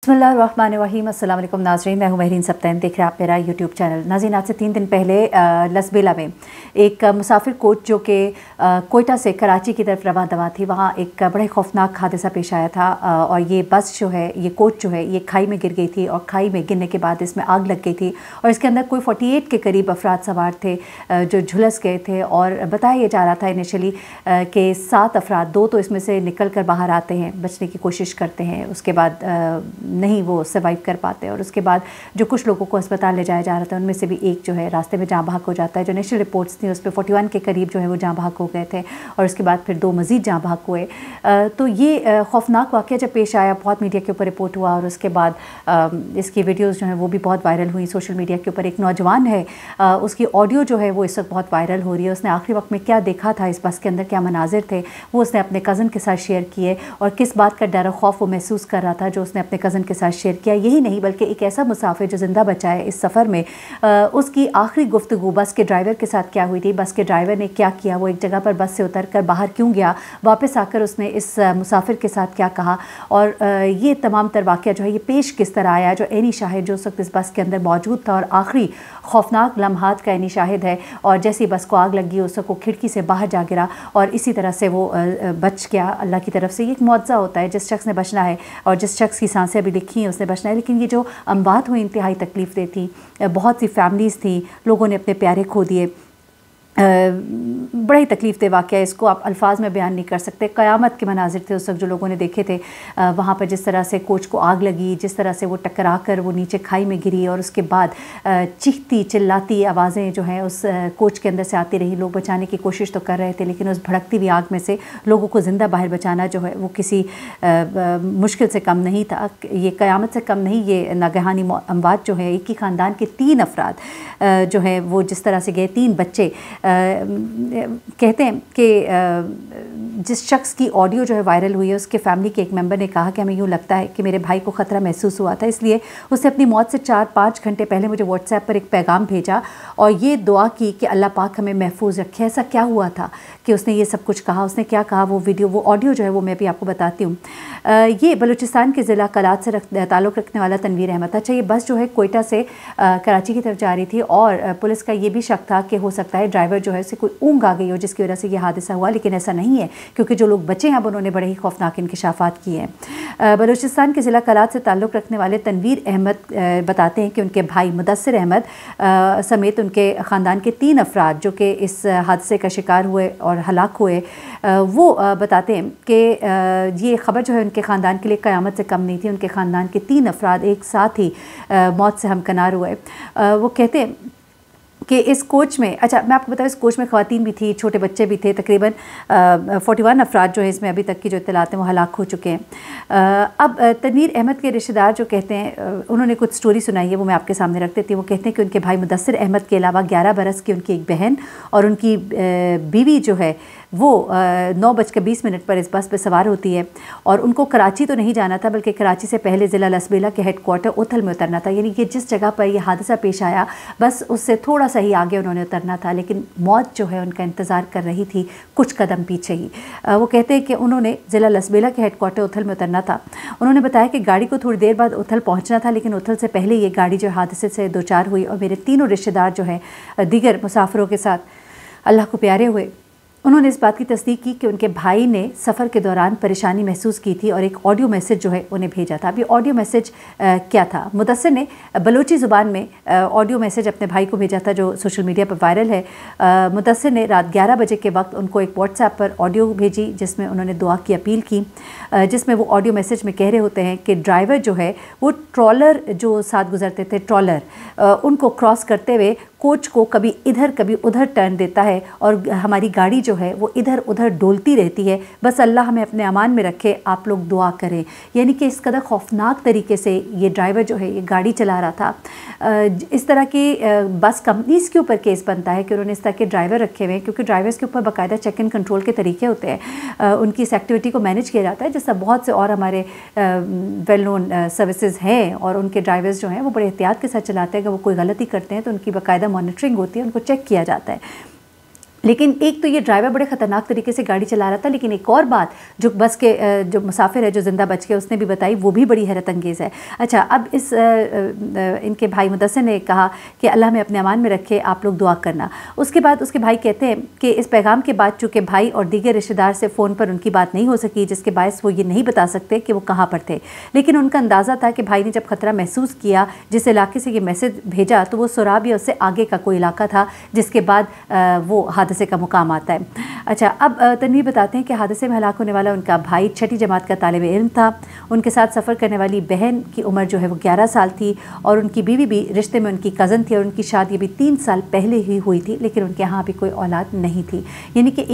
बिस्मिल्लाहिर्रहमानिर्रहीम। अस्सलाम वालेकुम नाज़रीन, मैं हूं महरीन सब्तैन, देख रहे हैं आप मेरा यूट्यूब चैनल। नाज़रीन, आज से 3 दिन पहले लसबेला में एक मुसाफिर कोच जो कि कोयटा से कराची की तरफ रवाना दवा थी, वहाँ एक बड़े खौफनाक हादसा पेश आया था। और ये बस जो है, ये कोच जो है, ये खाई में गिर गई थी और खाई में गिरने के बाद इसमें आग लग गई थी और इसके अंदर कोई 48 के करीब अफराद सवार थे जो झुलस गए थे। और बताया ये जा रहा था इनिशियली कि 7 अफराद, 2 तो इसमें से निकल कर बाहर आते हैं, बचने की कोशिश करते हैं, उसके बाद नहीं वो सर्वाइव कर पाते। और उसके बाद जो कुछ लोगों को अस्पताल ले जाया जा रहा था उनमें से भी एक जो है रास्ते में जाँ बहक हो जाता है। जो इनिशियल रिपोर्ट्स थी उस पर 41 के करीब जो है वो जाँ बहक हो गए थे और उसके बाद फिर 2 मज़ीद जाँ बहक हुए। तो ये खौफनाक वाक़या जब पेश आया, बहुत मीडिया के ऊपर रिपोर्ट हुआ और उसके बाद इसकी वीडियोज़ जो हैं वो भी बहुत वायरल हुई सोशल मीडिया के ऊपर। एक नौजवान है, उसकी ऑडियो जो है वो इस वक्त बहुत वायरल हो रही है। उसने आखिरी वक्त में क्या देखा था, इस बस के अंदर क्या मनाजिर थे, वो उसने अपने कज़न के साथ शेयर किए और किस बात का डर और खौफ वो महसूस कर रहा था जो उसने अपने कज़न के साथ शेयर किया। यही नहीं बल्कि एक ऐसा मुसाफिर जो ज़िंदा बचा है इस सफ़र में, उसकी आखिरी गुफ्तगू बस के ड्राइवर के साथ क्या हुई थी, बस के ड्राइवर ने क्या किया, वो एक जगह पर बस से उतर कर बाहर क्यों गया, वापस आकर उसने इस मुसाफिर के साथ क्या कहा और ये तमाम तर वाक़या जो है ये पेश किस तरह आया। जो एनी शाहिद जो उस वक्त इस बस के अंदर मौजूद था और आखिरी खौफनाक लम्हात का एनी शाहिद है, और जैसे ही बस को आग लगी उस वक्त वो खिड़की से बाहर जा गिरा और इसी तरह से वो बच गया अल्लाह की तरफ से। ये एक मुआवजा होता है, जिस शख्स ने बचना है और जिस शख्स की सांसें अभी लिखी हैं उसने बचना है। लेकिन ये जो अमवात हुई इंतहाई तकलीफ़ दे थी, बहुत सी फैमिलीज़ थी, लोगों ने अपने प्यारे खो दिए। बड़ा ही तकलीफ़ दे वाक़या, इसको आप अल्फाज में बयान नहीं कर सकते। क़यामत के मनाजिर थे उस वक्त जो लोगों ने देखे थे। वहाँ पर जिस तरह से कोच को आग लगी, जिस तरह से वो टकरा कर वो नीचे खाई में गिरी और उसके बाद चीखती चिल्लाती आवाज़ें जो हैं उस कोच के अंदर से आती रही। लोग बचाने की कोशिश तो कर रहे थे लेकिन उस भड़कती हुई आग में से लोगों को ज़िंदा बाहर बचाना जो है वो किसी मुश्किल से कम नहीं था। ये क़यामत से कम नहीं, ये नागहानी अमवात जो है। एक ही ख़ानदान के 3 अफराद जो हैं वो जिस तरह से गए, 3 बच्चे। कहते हैं कि जिस शख्स की ऑडियो जो है वायरल हुई है उसके फैमिली के एक मेंबर ने कहा कि हमें यूँ लगता है कि मेरे भाई को ख़तरा महसूस हुआ था, इसलिए उसने अपनी मौत से 4-5 घंटे पहले मुझे व्हाट्सएप पर एक पैगाम भेजा और ये दुआ की कि अल्लाह पाक हमें महफूज रखे। ऐसा क्या हुआ था कि उसने ये सब कुछ कहा, उसने क्या कहा, वो वीडियो वो ऑडियो जो है वो मैं भी आपको बताती हूँ। ये बलूचिस्तान के ज़िला कलात से ताल्लुक़ रखने वाला तनवीर अहमद। अच्छा, ये बस जो है कोयटा से कराची की तरफ जा रही थी और पुलिस का ये भी शक था कि हो सकता है ड्राइवर जो है उसे कोई ऊँग आ गई हो जिसकी वजह से ये हादसा हुआ, लेकिन ऐसा नहीं है क्योंकि जो लोग बचे हैं अब उन्होंने बड़े ही खौफनाक इंकशाफात किए हैं। बलूचिस्तान के ज़िला कलात से ताल्लुक़ रखने वाले तनवीर अहमद बताते हैं कि उनके भाई मुदस्सिर अहमद समेत उनके ख़ानदान के 3 अफराद जो कि इस हादसे का शिकार हुए और हलाक हुए, वो बताते हैं कि ये ख़बर जो है उनके ख़ानदान के लिए क़यामत से कम नहीं थी। उनके ख़ानदान के 3 अफराद एक साथ ही मौत से हमकनार हुए। वो कहते हैं कि इस कोच में, अच्छा मैं आपको बताऊँ, इस कोच में ख़वातीन भी थी, छोटे बच्चे भी थे। तकरीबन 41 अफराद जो है इसमें अभी तक की जो इत्तलात हैं वो हलाक हो चुके हैं। अब तनवीर अहमद के रिश्तेदार जो कहते हैं, उन्होंने कुछ स्टोरी सुनाई है, वो मैं आपके सामने रख देती हूँ। वो कहते हैं कि उनके भाई मुदस्सिर अहमद के अलावा 11 बरस की उनकी एक बहन और उनकी बीवी जो है वो 9:20 पर इस बस पे सवार होती है और उनको कराची तो नहीं जाना था बल्कि कराची से पहले ज़िला लसबेला के हेडक्वार्टर उथल में उतरना था। यानी कि जिस जगह पर यह हादसा पेश आया बस उससे थोड़ा सा ही आगे उन्होंने उतरना था, लेकिन मौत जो है उनका इंतज़ार कर रही थी कुछ कदम पीछे ही। वो कहते हैं कि उन्होंने ज़िला लसबेला के हेडक्वार्टर उथल में उतरना था। उन्होंने बताया कि गाड़ी को थोड़ी देर बाद उथल पहुँचना था, लेकिन उथल से पहले ये गाड़ी जो हादसे से 2 चार हुई और मेरे तीनों रिश्तेदार जो है दीगर मुसाफिरों के साथ अल्लाह को प्यारे हुए। उन्होंने इस बात की तस्दीक की कि उनके भाई ने सफ़र के दौरान परेशानी महसूस की थी और एक ऑडियो मैसेज जो है उन्हें भेजा था। अभी ऑडियो मैसेज क्या था? मुदस्सिर ने बलोची ज़ुबान में ऑडियो मैसेज अपने भाई को भेजा था जो सोशल मीडिया पर वायरल है। मुदस्सिर ने रात 11 बजे के वक्त उनको एक व्हाट्सएप पर ऑडियो भेजी जिसमें उन्होंने दुआ की अपील की, जिसमें वो ऑडियो मैसेज में कह रहे होते हैं कि ड्राइवर जो है वो ट्रॉलर जो साथ गुजरते थे, ट्रॉलर उनको क्रॉस करते हुए कोच को कभी इधर कभी उधर टर्न देता है और हमारी गाड़ी जो है वो इधर उधर डोलती रहती है। बस अल्लाह हमें अपने अमान में रखे, आप लोग दुआ करें। यानी कि इस कदर खौफनाक तरीके से ये ड्राइवर जो है ये गाड़ी चला रहा था। इस तरह की बस कंपनीज़ के ऊपर केस बनता है कि उन्होंने इस तरह के ड्राइवर रखे हुए हैं क्योंकि ड्राइवर्स के ऊपर बाकायदा चेक एंड कंट्रोल के तरीके होते हैं, उनकी इस एक्टिविटी को मैनेज किया जाता है, जैसा बहुत से और हमारे वेल नोन सर्विसेज हैं और उनके ड्राइवर्स जो हैं वो बड़े एहतियात के साथ चलाते हैं। अगर वो कोई गलती करते हैं तो उनकी बाकायदा मॉनिटरिंग होती है, उनको चेक किया जाता है। لیکن ایک تو یہ ڈرائیور بڑے خطرناک طریقے سے گاڑی چلا رہا تھا، لیکن ایک اور بات جو بس کے جو مسافر ہے جو زندہ بچ گئے اس نے بھی بتائی، وہ بھی بڑی حیرت انگیز ہے۔ اچھا، اب ان کے بھائی مدثر نے کہا کہ اللہ میں اپنے امان میں رکھے، آپ لوگ دعا کرنا۔ اس کے بعد اس کے بھائی کہتے ہیں کہ اس پیغام کے بعد چونکہ بھائی اور دیگر رشتہ دار سے فون پر ان کی بات نہیں ہو سکی، جس کے باعث وہ یہ نہیں بتا سکتے کہ وہ کہاں پر تھے، لیکن ان کا اندازہ تھا کہ بھائی نے جب خطرہ محسوس کیا جس علاقے سے یہ میسج بھیجا تو وہ سوراب یا اس سے آگے کا کوئی علاقہ تھا، جس کے بعد وہ حادثے کا مقام آتا ہے۔ اچھا، اب تنویر بتاتے ہیں کہ حادثے میں ہلاک ہونے والا ان کا بھائی 6ٹھی جماعت کا طالب علم تھا۔ ان کے ساتھ سفر کرنے والی بہن کی عمر جو ہے وہ 11 سال تھی، اور ان کی بیوی بھی رشتے میں ان کی کزن تھی، اور ان کی شادی بھی 3 سال پہلے ہی ہوئی تھی، لیکن ان کے ہاں بھی کوئی اولاد نہیں تھی۔ یعنی کہ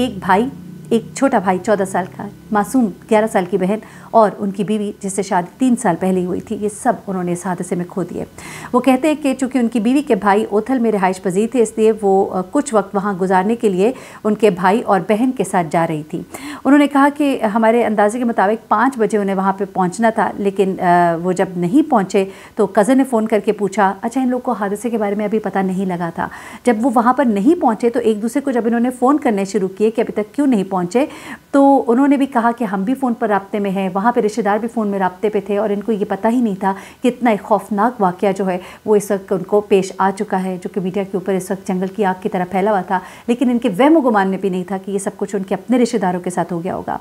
ایک چھوٹا بھائی 14 سال کا، معصوم 11 سال کی بہن، اور ان کی بیوی جس سے شادی 3 سال پہلے ہی ہوئی تھی، یہ سب انہوں نے اس حادثے میں کھو دیے۔ وہ کہتے ہیں کہ چونکہ ان کی بیوی کے بھائی اوتھل میں رہائش پذیر تھے، اس لیے وہ کچھ وقت وہاں گزارنے کے لیے ان کے بھائی اور بہن کے ساتھ جا رہی تھی۔ انہوں نے کہا کہ ہمارے اندازے کے مطابق 5 بجے انہیں وہاں پہ پہنچنا تھا، لیکن وہ جب نہیں پہنچے تو کزن نے فون کر کے پوچھا، اچھا ان لوگ کو حادثے کے بارے میں ابھی پتہ نہیں لگا تھا۔ جب وہ وہاں پر نہیں پہنچے تو ایک دوسرے کو جب انہوں نے فون کرنے شروع کیے کہ ابھی تک کیوں نہیں پہنچے، تو انہوں نے بھی کہا کہ ہم بھی فون پر رابطے میں ہیں، وہاں پہ رشتہ دار بھی فون میں رابطے پہ تھے، اور ان کو یہ پتہ ہی نہیں تھا کہ اتنا ایک خوفناک واقعہ جو ہے وہ اس وقت ان کو پیش آ چکا ہے، جو کہ میڈیا کے اوپر اس وقت جنگل کی آگ کی طرح پھیلا ہوا تھا، لیکن ان کے وہم و گمان میں بھی نہیں تھا کہ یہ سب کچھ ان کے اپنے رشتہ داروں کے ساتھ ہو گیا ہوگا۔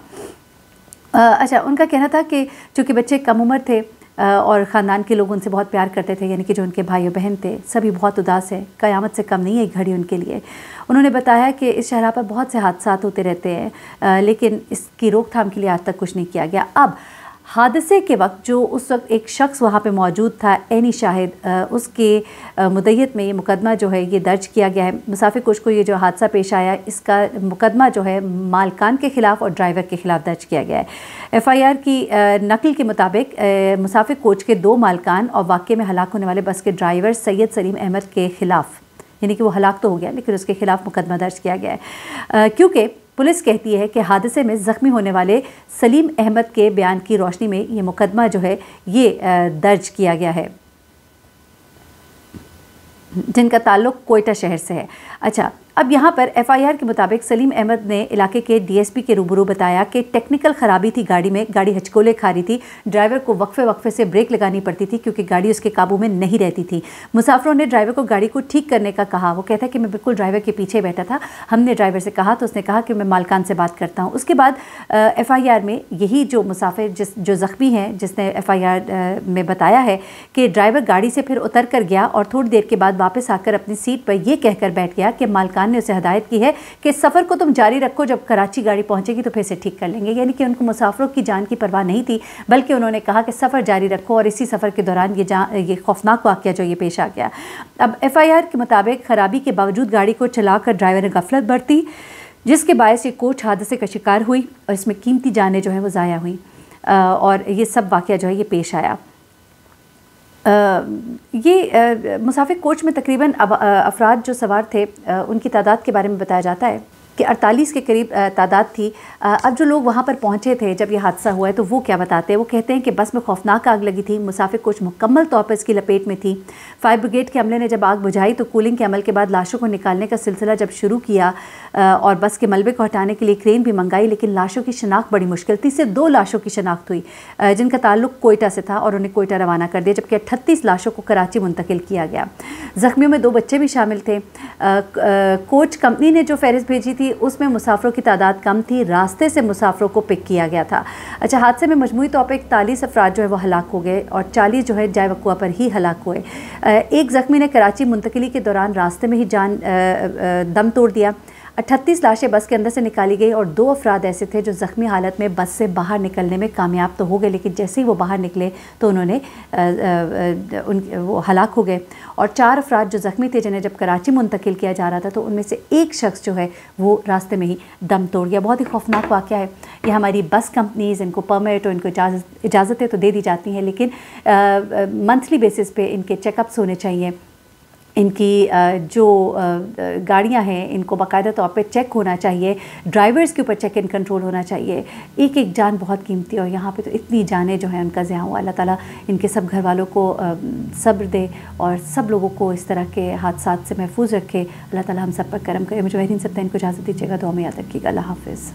اچھا، ان کا کہنا تھا کہ چونکہ بچے کم عمر تھے اور خاندان کے لوگ ان سے بہت پیار کرتے تھے، یعنی کہ جو ان کے بھائی و بہن تھے سبھی بہت اداس ہے، قیامت سے کم نہیں ہے ایک گھڑی ان کے لیے۔ انہوں نے بتایا کہ اس شہرہ پر بہت سے حادثات ہوتے رہتے ہیں، لیکن اس کی روک تھام کے لیے آج تک کچھ نہیں کیا گیا۔ اب حادثے کے وقت جو اس وقت ایک شخص وہاں پہ موجود تھا، عینی شاہد، اس کے مدعیت میں یہ مقدمہ جو ہے یہ درج کیا گیا ہے۔ مسافر کوچ کو یہ جو حادثہ پیش آیا، اس کا مقدمہ جو ہے مالکان کے خلاف اور ڈرائیور کے خلاف درج کیا گیا ہے۔ FIR کی نقل کے مطابق مسافر کوچ کے 2 مالکان اور واقعے میں ہلاک ہونے والے بس کے ڈرائیور سید سلیم احمد کے خلاف، یعنی کہ وہ ہلاک تو ہو گیا لیکن اس کے خلاف مقدمہ درج کیا گیا ہے، کیونکہ پولیس کہتی ہے کہ حادثے میں زخمی ہونے والے سلیم احمد کے بیان کی روشنی میں یہ مقدمہ جو ہے یہ درج کیا گیا ہے، جن کا تعلق کوئٹہ شہر سے ہے۔ اچھا، اب یہاں پر FIR کے مطابق سلیم احمد نے علاقے کے DSP کے روبرو بتایا کہ ٹیکنیکل خرابی تھی گاڑی میں، گاڑی ہچکولے کھا رہی تھی، ڈرائیور کو وقفے سے بریک لگانی پڑتی تھی کیونکہ گاڑی اس کے قابو میں نہیں رہتی تھی۔ مسافروں نے ڈرائیور کو گاڑی کو ٹھیک کرنے کا کہا، وہ کہتا ہے کہ میں بالکل ڈرائیور کے پیچھے بیٹھا تھا، ہم نے ڈرائیور سے کہا تو اس نے کہا کہ میں مالکان سے بات کرتا ہوں۔ اس کے بعد FIR میں یہی جو مسافر جو زخمی ہیں جس نے FIR میں بتایا ہے کہ ڈرائیور گاڑی سے پھر اتر کر گیا اور تھوڑی دیر کے بعد واپس آ کر اپنی سیٹ پر یہ کہہ کر بیٹھ گیا کہ مالکان نے اسے ہدایت کی ہے کہ سفر کو تم جاری رکھو، جب کراچی گاڑی پہنچے گی تو پھر سے ٹھیک کر لیں گے۔ یعنی کہ ان کو مسافروں کی جان کی پرواہ نہیں تھی، بلکہ انہوں نے کہا کہ سفر جاری رکھو، اور اسی سفر کے دوران یہ خوفناک واقعہ جو یہ پیش آ گیا۔ اب FIR کے مطابق خرابی کے باوجود گاڑی کو چلا کر ڈرائیور نے غفلت برتی، جس کے باعث یہ کوچ حادثے کا شکار ہوئی اور اس میں قیمتی جانیں جو ہیں وہ ضائع ہوئیں، اور یہ سب واقعہ جو ہے یہ پیش آیا۔ یہ مسافر کوچ میں تقریباً افراد جو سوار تھے ان کی تعداد کے بارے میں بتایا جاتا ہے کہ 48 کے قریب تعداد تھی۔ اب جو لوگ وہاں پر پہنچے تھے جب یہ حادثہ ہوا ہے تو وہ کیا بتاتے ہیں، وہ کہتے ہیں کہ بس میں خوفناک آگ لگی تھی، مسافر کوچ مکمل طور پر اس کی لپیٹ میں تھی۔ فائر بریگیڈ کے عملے نے جب آگ بجھائی تو کولنگ کے عمل کے بعد لاشوں کو نکالنے کا سلسلہ جب شروع کیا اور بس کے ملبے کو ہٹانے کے لیے کرین بھی منگائی، لیکن لاشوں کی شناخت بڑی مشکل تھی۔ صرف 2 لاشوں کی شناخت ہوئی جن کا تعلق کوئٹہ سے تھا اور انہیں کوئٹہ روانہ کر دیا، جبکہ 38 لاشوں کو کراچی منتقل کیا گیا۔ زخمیوں میں 2 بچے بھی شامل تھے۔ کوچ کمپنی نے جو فہرست بھیجی تھی اس میں مسافروں کی تعداد کم تھی، راستے سے مسافروں کو پک کیا گیا تھا۔ اچھا، حادثے میں مجموعی طور پر 41 افراد جو ہے وہ ہلاک ہو گئے اور 40 جو ہے جائے وقوع پر ہی ہلاک ہوئے۔ ایک زخمی نے کراچی منتقلی کے دوران راستے میں ہی دم توڑ دیا۔ 38 لاشیں بس کے اندر سے نکالی گئی اور 2 افراد ایسے تھے جو زخمی حالت میں بس سے باہر نکلنے میں کامیاب تو ہو گئے، لیکن جیسے ہی وہ باہر نکلے تو انہوں نے وہ ہلاک ہو گئے، اور 4 افراد جو زخمی تھے جنہیں جب کراچی منتقل کیا جا رہا تھا تو ان میں سے ایک شخص جو ہے وہ راستے میں ہی دم توڑ گیا۔ بہت ہی خوفناک واقعہ ہے یہ۔ ہماری بس کمپنیز ان کو پرمٹ اور ان کو اجازتیں تو دے دی جاتی ہیں، لیکن منتھلی بیسس پہ ان کے چیک اپس ہونے چاہیے ان کی جو گاڑیاں ہیں ان کو باقاعدہ طور پہ چیک ہونا چاہیے، ڈرائیورز کے اوپر چیک اینڈ کنٹرول ہونا چاہیے. ایک ایک جان بہت قیمتی ہے اور یہاں پہ تو اتنی جانیں جو ہیں ان کا ضیاع ہوا. اللہ تعالیٰ ان کے سب گھر والوں کو صبر دے اور سب لوگوں کو اس طرح کے حادثات سے محفوظ رکھے. اللہ تعالیٰ ہم سب پر کرم کرے. مجھے ان کو اجازت دیجیے گا، دعا میں یاد رکھیے گا. اللہ حافظ.